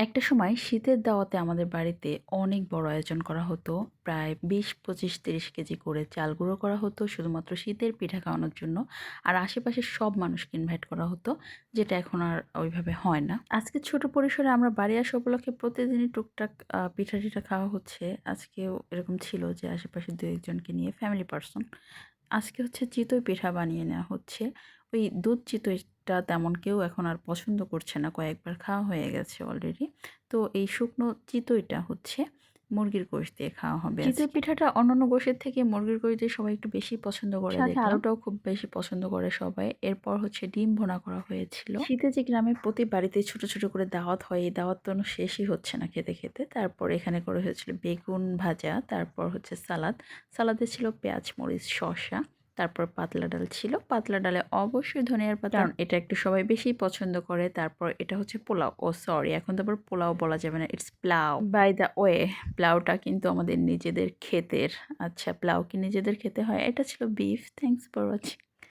একটা সময় শীতের দাওয়াতে আমাদের বাড়িতে অনেক বড় আয়োজন করা হতো। প্রায় ২০, ২৫, ৩০ কেজি করে চাল গুঁড়ো করা হতো শুধুমাত্র শীতের পিঠা খাওয়ানোর জন্য। আর আশেপাশের সব মানুষকে ইনভাইট করা হতো, যেটা এখন আর ওইভাবে হয় না। আজকে ছোট পরিসরে আমরা বাড়ি আসা উপলক্ষে প্রতিদিনই টুকটাক পিঠা-টিঠা খাওয়া হচ্ছে। আজকেও এরকম ছিল যে আশেপাশে ২-১ জনকে নিয়ে ফ্যামিলি পারসন। আজকে হচ্ছে চিতই পিঠা বানিয়ে নেওয়া হচ্ছে। ওই দুধ চিতইটা তেমন কেউ এখন আর পছন্দ করছে না। কয়েকবার খাওয়া হয়ে গেছে অলরেডি। তো এই শুকনো চিতইটা হচ্ছে মুরগির গোশত দিয়ে খাওয়া হবে চিতই আজকে। পিঠাটা অন্যান্য গোশের থেকে মুরগির গোশত দিয়ে সবাই একটু বেশি পছন্দ করে সাথে দেখলাম। আলুটাও খুব বেশি পছন্দ করে সবাই। এরপর হচ্ছে ডিম ভুনা করা হয়েছিল। শীতে যে গ্রামে প্রতি বাড়িতে ছোট, ছোট করে দাওয়াত হয়, এই দাওয়াত তো শেষই হচ্ছে না খেতে, খেতে। তারপর এখানে করা হয়েছিল বেগুন ভাজা, তারপর হচ্ছে সালাদ। সালাদে ছিল পেঁয়াজ, মরিচ, শসা। তারপর পাতলা ডাল ছিল। পাতলা ডালে অবশ্যই ধনিয়ার পাতা, কারণ এটা একটু সবাই বেশিই পছন্দ করে। তারপর এটা হচ্ছে পোলাও। সরি, এখন তো আবার পোলাও বলা যাবে না। It's pilau. By the way, পোলাওটা কিন্তু আমাদের নিজেদের ক্ষেতের। আচ্ছা, পোলাও কি নিজেদের খেতে হয়? এটা ছিল বিফ। Thanks for watching.